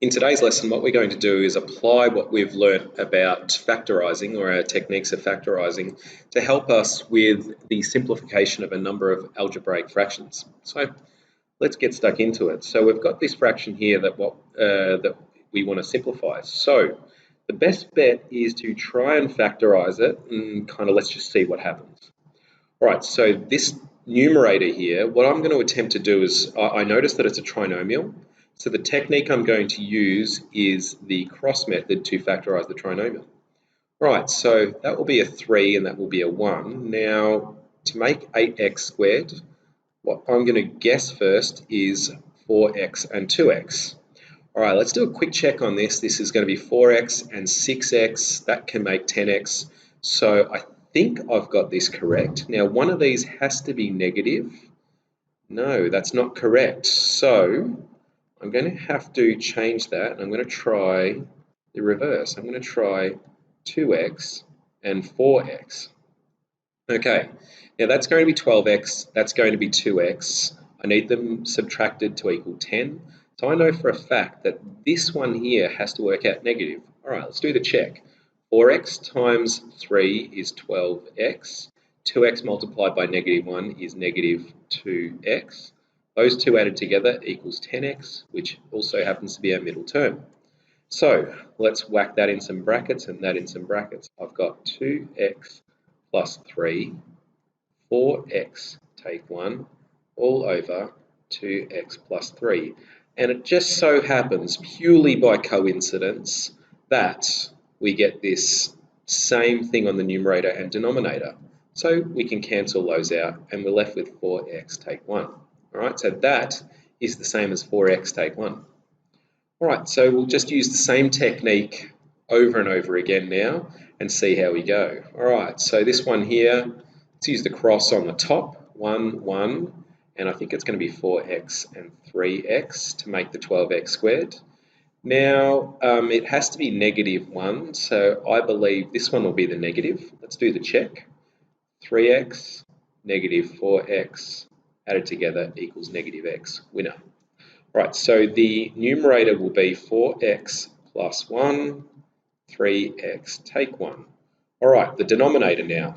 In today's lesson, what we're going to do is apply what we've learnt about factorising, or our techniques of factorising, to help us with the simplification of a number of algebraic fractions. So let's get stuck into it. So we've got this fraction here that we want to simplify. So the best bet is to try and factorise it, and kind of let's just see what happens. All right, so this numerator here, what I'm going to attempt to do is, I notice that it's a trinomial. So the technique I'm going to use is the cross method to factorise the trinomial. Right, so that will be a 3 and that will be a 1. Now, to make 8x squared, what I'm going to guess first is 4x and 2x. All right, let's do a quick check on this. This is going to be 4x and 6x. That can make 10x. So I think I've got this correct. Now, one of these has to be negative. No, that's not correct. So I'm going to have to change that. I'm going to try the reverse. I'm going to try 2x and 4x. Okay, now that's going to be 12x, that's going to be 2x. I need them subtracted to equal 10. So I know for a fact that this one here has to work out negative. All right, let's do the check. 4x times 3 is 12x. 2x multiplied by negative 1 is negative 2x. Those two added together equals 10x, which also happens to be our middle term. So let's whack that in some brackets and that in some brackets. I've got 2x plus 3, 4x take 1, all over 2x plus 3. And it just so happens, purely by coincidence, that we get this same thing on the numerator and denominator. So we can cancel those out and we're left with 4x take 1. All right, so that is the same as 4x take 1. All right, so we'll just use the same technique over and over again now and see how we go. All right, so this one here, let's use the cross on the top, 1, 1, and I think it's going to be 4x and 3x to make the 12x squared. Now, it has to be negative 1, so I believe this one will be the negative. Let's do the check. 3x, negative 4x, added together equals negative x, winner. Right, so the numerator will be 4x plus 1, 3x take 1. All right, the denominator now,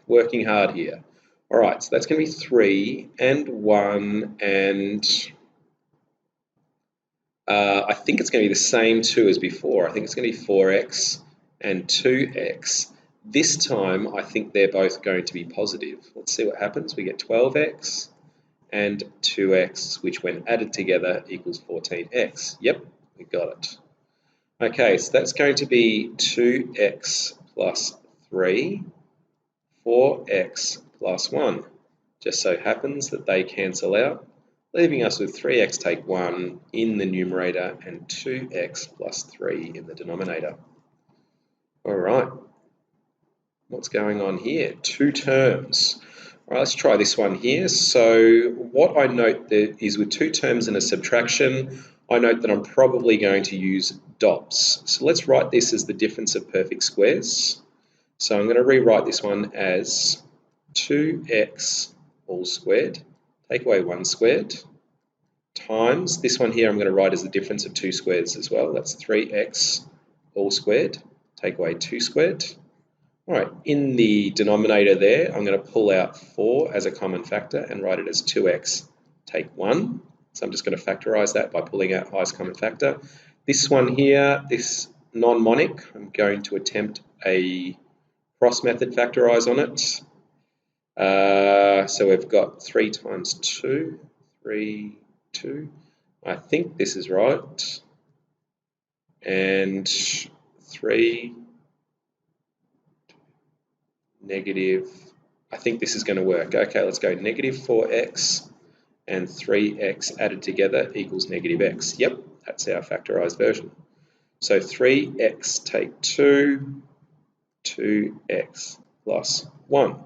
working hard here. All right, so that's going to be 3 and 1, and I think it's going to be the same 2 as before. I think it's going to be 4x and 2x. This time, I think they're both going to be positive. Let's see what happens. We get 12x and 2x, which when added together equals 14x. Yep, we got it. Okay, so that's going to be 2x plus 3, 4x plus 1. Just so happens that they cancel out, leaving us with 3x take 1 in the numerator and 2x plus 3 in the denominator. All right, what's going on here? Two terms. All right, let's try this one here. So what I note there is with two terms and a subtraction, I note that I'm probably going to use dots. So let's write this as the difference of perfect squares. So I'm going to rewrite this one as 2x all squared, take away 1 squared, times, this one here I'm going to write as the difference of 2 squares as well. That's 3x all squared, take away 2 squared. All right, in the denominator there, I'm going to pull out 4 as a common factor and write it as 2x take 1. So I'm just going to factorise that by pulling out highest common factor. This one here, this non-monic, I'm going to attempt a cross method factorise on it. So we've got 3 times 2, 3, 2. I think this is right. And 3, negative, I think this is going to work. Okay, let's go negative 4x and 3x added together equals negative x. Yep, that's our factorised version. So 3x take 2, 2x plus 1.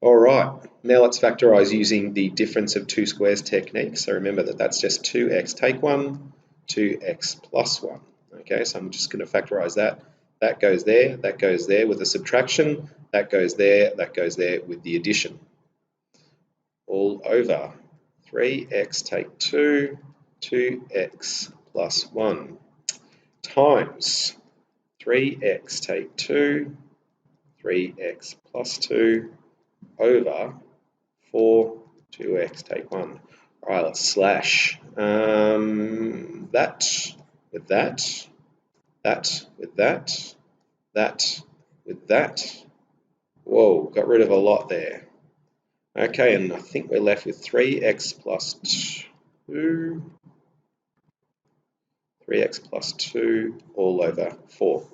All right, now let's factorise using the difference of 2 squares technique. So remember that that's just 2x take 1, 2x plus 1. Okay, so I'm just going to factorise that. That goes there with a subtraction, that goes there with the addition. All over 3x take 2, 2x plus 1 times 3x take 2, 3x plus 2 over 4, 2x take 1. All right, let's slash that with that, that with that, that with that. Whoa, got rid of a lot there. Okay, and I think we're left with 3x plus 2, 3x plus 2 all over 4.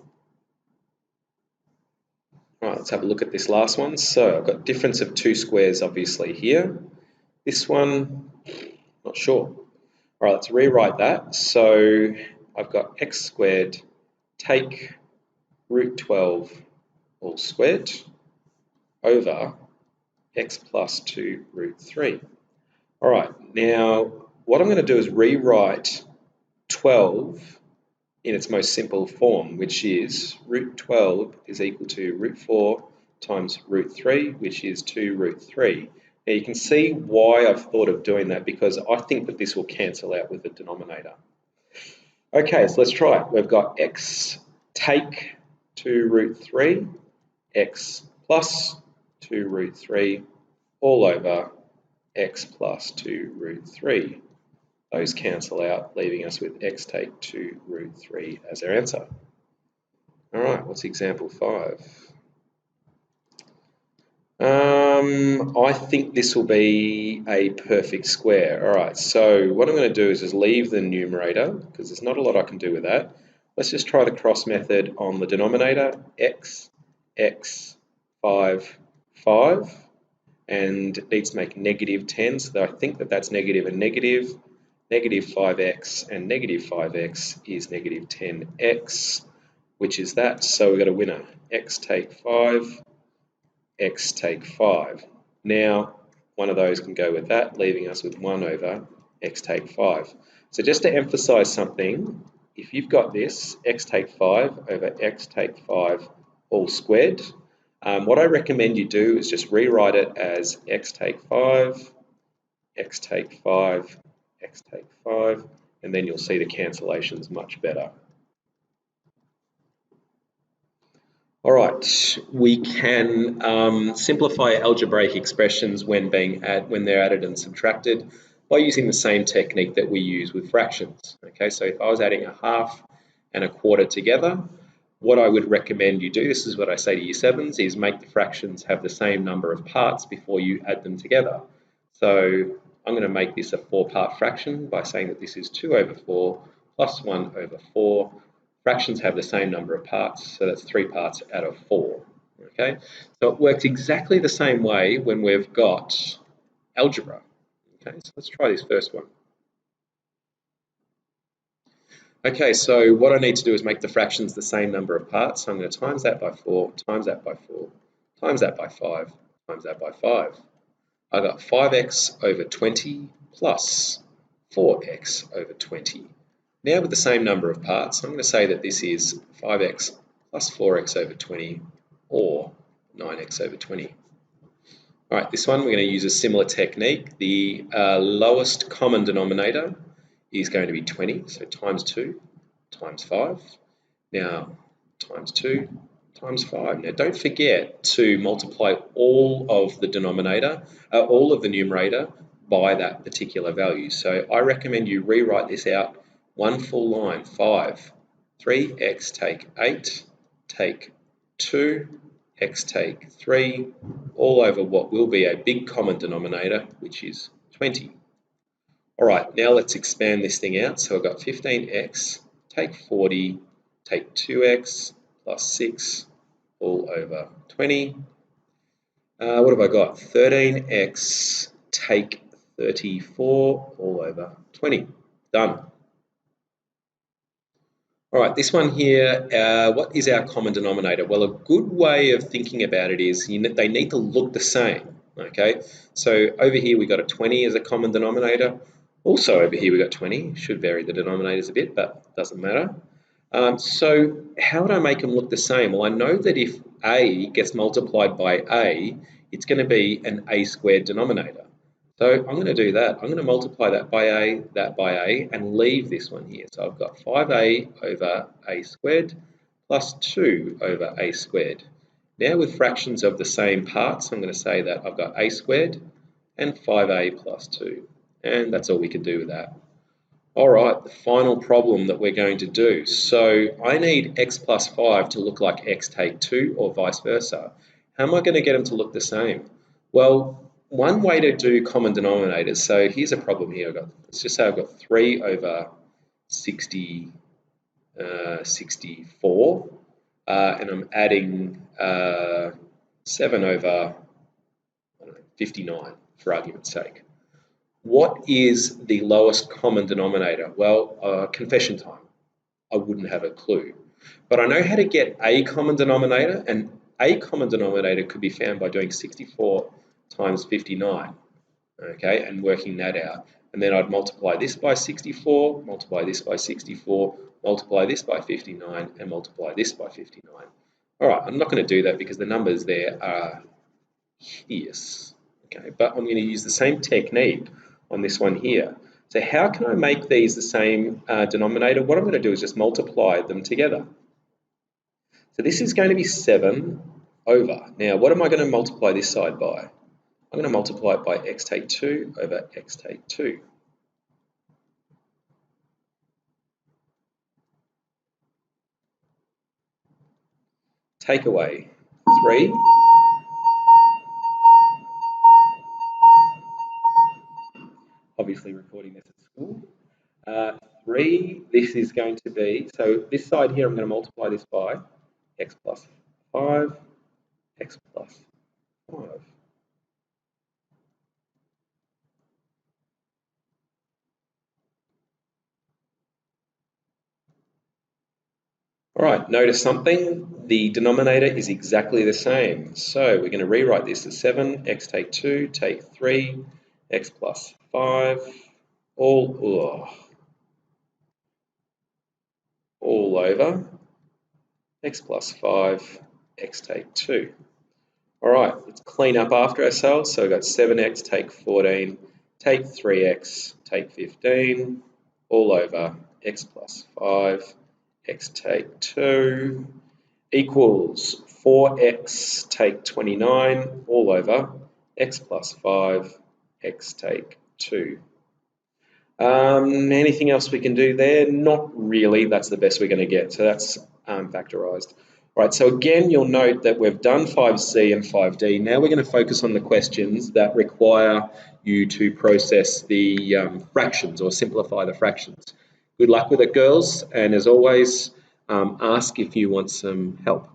All right, let's have a look at this last one. So I've got difference of two squares obviously here. This one, not sure. All right, let's rewrite that. So I've got x squared take root 12 all squared over x plus 2 root 3. All right, now what I'm going to do is rewrite 12 in its most simple form, which is root 12 is equal to root 4 times root 3, which is 2 root 3. Now you can see why I've thought of doing that, because I think that this will cancel out with the denominator. Okay, so let's try it. We've got x take 2 root 3, x plus 2 root 3 all over x plus 2 root 3. Those cancel out, leaving us with x take 2 root 3 as our answer. All right, what's example 5? I think this will be a perfect square. All right, so what I'm going to do is just leave the numerator, because there's not a lot I can do with that. Let's just try the cross method on the denominator, x, 5, 5, and it needs to make negative 10, so I think that that's negative and negative. Negative 5x and negative 5x is negative 10x, which is that. So we've got a winner. X take 5, x take 5. Now, one of those can go with that, leaving us with 1 over x take 5. So just to emphasize something, if you've got this, x take 5 over x take 5 all squared, what I recommend you do is just rewrite it as x take 5, x take 5, x take 5, and then you'll see the cancellations much better. All right, we can simplify algebraic expressions when they're added and subtracted by using the same technique that we use with fractions. Okay, so if I was adding a half and a quarter together, what I would recommend you do, this is what I say to year 7s, is make the fractions have the same number of parts before you add them together. So I'm going to make this a 4-part fraction by saying that this is 2 over 4 plus 1 over 4. Fractions have the same number of parts, so that's 3 parts out of 4. Okay, so it works exactly the same way when we've got algebra. Okay, so let's try this first one. Okay, so what I need to do is make the fractions the same number of parts. So I'm going to times that by 4, times that by 4, times that by 5, times that by 5. I got 5x over 20 plus 4x over 20. Now with the same number of parts, I'm going to say that this is 5x plus 4x over 20 or 9x over 20. All right, this one we're going to use a similar technique. The lowest common denominator is going to be 20, so times 2 times 5. Now times 2 times 5. Now don't forget to multiply all of the numerator by that particular value. So I recommend you rewrite this out one full line, 5. 3x take 8, take 2, x take 3, all over what will be a big common denominator, which is 20. All right, now let's expand this thing out. So I've got 15x, take 40, take 2x plus 6, all over 20. What have I got? 13x, take 34, all over 20. Done. All right, this one here, what is our common denominator? Well, a good way of thinking about it is they need to look the same, okay? So over here we got a 20 as a common denominator. Also over here we got 20, should vary the denominators a bit, but doesn't matter. So how would I make them look the same? Well, I know that if a gets multiplied by a, it's going to be an a squared denominator. So I'm going to do that. I'm going to multiply that by a, and leave this one here. So I've got 5a over a squared plus 2 over a squared. Now with fractions of the same parts, I'm going to say that I've got a squared and 5a plus 2. And that's all we can do with that. All right, the final problem that we're going to do. So I need x plus 5 to look like x take 2 or vice versa. How am I going to get them to look the same? Well, one way to do common denominators. So here's a problem here. Let's just say I've got 3 over 64, and I'm adding 7 over 59 for argument's sake. What is the lowest common denominator? Well, confession time. I wouldn't have a clue. But I know how to get a common denominator, and a common denominator could be found by doing 64 times 59, okay, and working that out. And then I'd multiply this by 64, multiply this by 64, multiply this by 59, and multiply this by 59. All right, I'm not going to do that because the numbers there are hideous, okay, but I'm going to use the same technique on this one here. So how can I make these the same denominator? What I'm going to do is just multiply them together. So this is going to be 7 over. Now, what am I going to multiply this side by? I'm going to multiply it by x take 2 over x take 2. Take away 3. Obviously recording this at school. 3, this is going to be, so this side here I'm going to multiply this by x plus 5, x plus 5. All right, notice something. The denominator is exactly the same. So we're going to rewrite this as 7, x take 2, take 3, x plus 5, all over x plus 5, x take 2. All right, let's clean up after ourselves. So we've got 7x take 14, take 3x, take 15, all over x plus 5, x take 2, equals 4x take 29, all over x plus 5, x take 2. Anything else we can do there? Not really. That's the best we're going to get. So that's factorized. All right, so again, you'll note that we've done 5C and 5D. Now we're going to focus on the questions that require you to process the fractions or simplify the fractions. Good luck with it, girls. And as always, ask if you want some help.